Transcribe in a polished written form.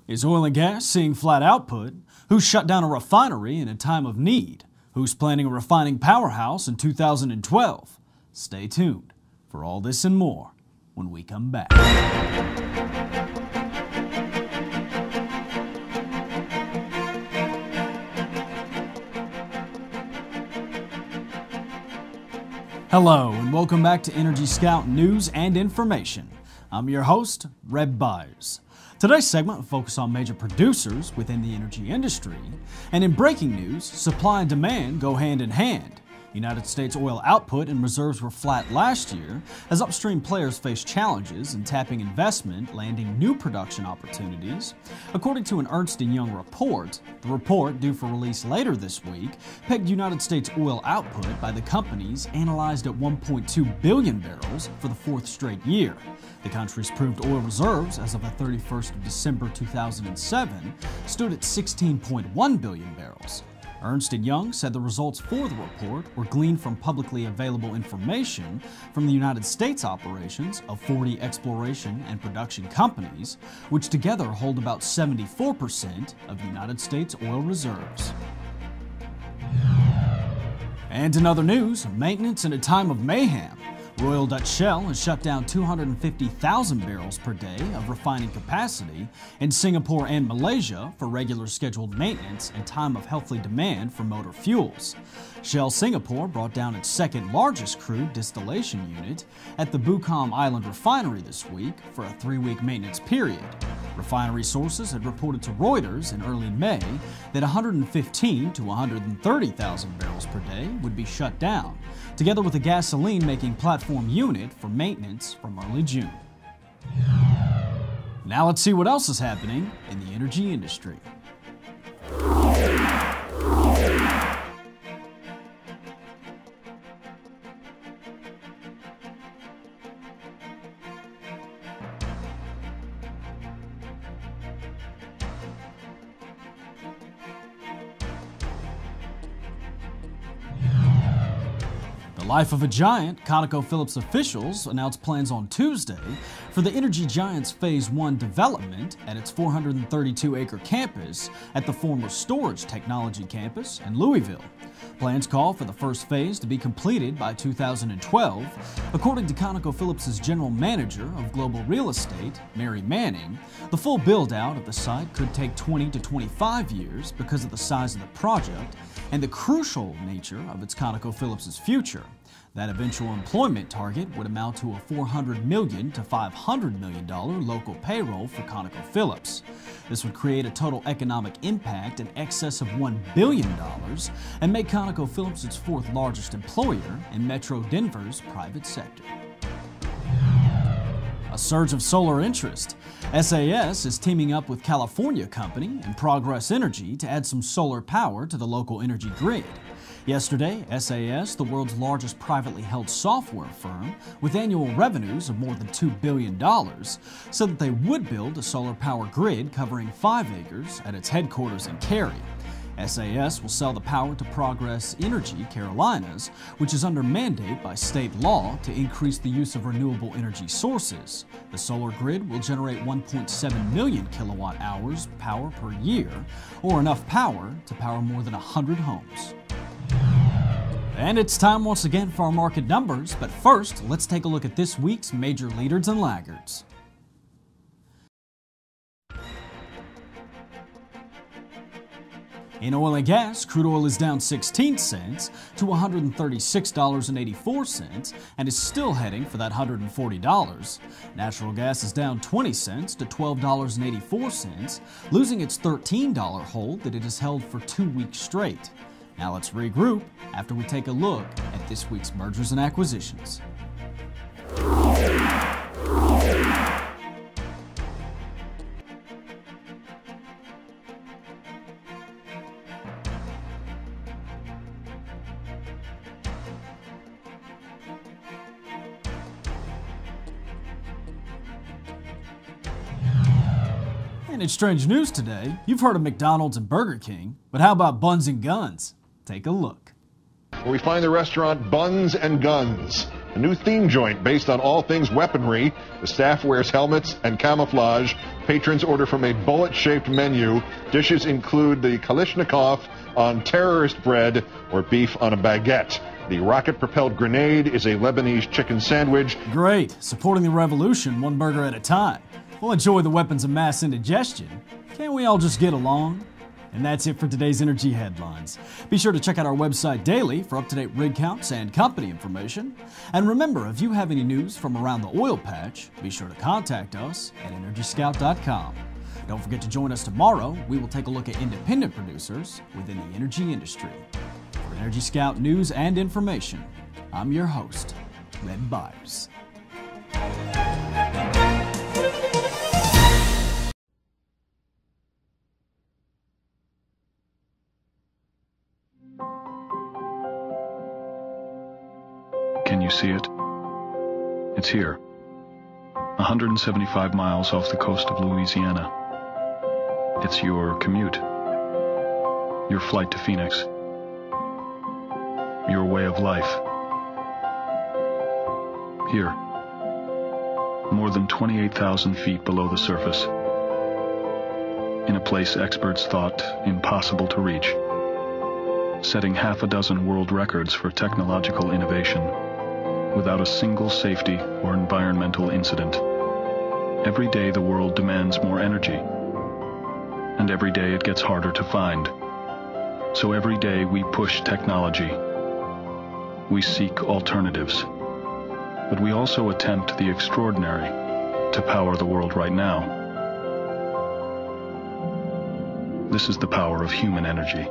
Is oil and gas seeing flat output? Who shut down a refinery in a time of need? Who's planning a refining powerhouse in 2012? Stay tuned for all this and more when we come back. Hello and welcome back to EnergyScout News and Information. I'm your host, Reb Byers. Today's segment will focus on major producers within the energy industry, and in breaking news, supply and demand go hand in hand. United States oil output and reserves were flat last year as upstream players faced challenges in tapping investment, landing new production opportunities. According to an Ernst & Young report, the report, due for release later this week, pegged United States oil output by the companies analyzed at 1.2 billion barrels for the fourth straight year. The country's proved oil reserves as of the 31st of December 2007 stood at 16.1 billion barrels. Ernst & Young said the results for the report were gleaned from publicly available information from the United States operations of 40 exploration and production companies, which together hold about 74% of United States oil reserves. And in other news, maintenance in a time of mayhem. Royal Dutch Shell has shut down 250,000 barrels per day of refining capacity in Singapore and Malaysia for regular scheduled maintenance and time of healthy demand for motor fuels. Shell Singapore brought down its second largest crude distillation unit at the Bukom Island refinery this week for a 3-week maintenance period. Refinery sources had reported to Reuters in early May that 115 to 130,000 barrels per day would be shut down, together with a gasoline-making platform unit for maintenance from early June. Now let's see what else is happening in the energy industry. The life of a giant, ConocoPhillips officials announced plans on Tuesday for the Energy Giant's Phase 1 development at its 432-acre campus at the former Storage Technology campus in Louisville. Plans call for the first phase to be completed by 2012. According to ConocoPhillips' general manager of global real estate, Mary Manning, the full build-out of the site could take 20 to 25 years because of the size of the project and the crucial nature of its ConocoPhillips' future. That eventual employment target would amount to a $400 million to $500 million local payroll for ConocoPhillips. This would create a total economic impact in excess of $1 billion and make ConocoPhillips its fourth largest employer in Metro Denver's private sector. A surge of solar interest. SAS is teaming up with California company and Progress Energy to add some solar power to the local energy grid. Yesterday, SAS, the world's largest privately held software firm with annual revenues of more than $2 billion, said that they would build a solar power grid covering 5 acres at its headquarters in Cary. SAS will sell the power to Progress Energy Carolinas, which is under mandate by state law to increase the use of renewable energy sources. The solar grid will generate 1.7 million kilowatt hours power per year, or enough power to power more than 100 homes. And it's time once again for our market numbers, but first, let's take a look at this week's major leaders and laggards. In oil and gas, crude oil is down 16 cents to $136.84 and is still heading for that $140. Natural gas is down 20 cents to $12.84, losing its $13 hold that it has held for 2 weeks straight. Now let's regroup after we take a look at this week's mergers and acquisitions. And it's strange news today. You've heard of McDonald's and Burger King, but how about Buns and Guns? Take a look. We find the restaurant Buns and Guns. A new theme joint based on all things weaponry. The staff wears helmets and camouflage. Patrons order from a bullet-shaped menu. Dishes include the Kalashnikov on terrorist bread or beef on a baguette. The rocket-propelled grenade is a Lebanese chicken sandwich. Great. Supporting the revolution one burger at a time. We'll enjoy the weapons of mass indigestion. Can't we all just get along? And that's it for today's Energy Headlines. Be sure to check out our website daily for up-to-date rig counts and company information. And remember, if you have any news from around the oil patch, be sure to contact us at EnergyScout.com. Don't forget to join us tomorrow. We will take a look at independent producers within the energy industry. For Energy Scout news and information, I'm your host, Red Byers. Can you see it? It's here, 175 miles off the coast of Louisiana. It's your commute, your flight to Phoenix, your way of life. Here, more than 28,000 feet below the surface, in a place experts thought impossible to reach, setting half a dozen world records for technological innovation, without a single safety or environmental incident. Every day the world demands more energy, and every day it gets harder to find. So every day we push technology. We seek alternatives. But we also attempt the extraordinary to power the world right now. This is the power of human energy.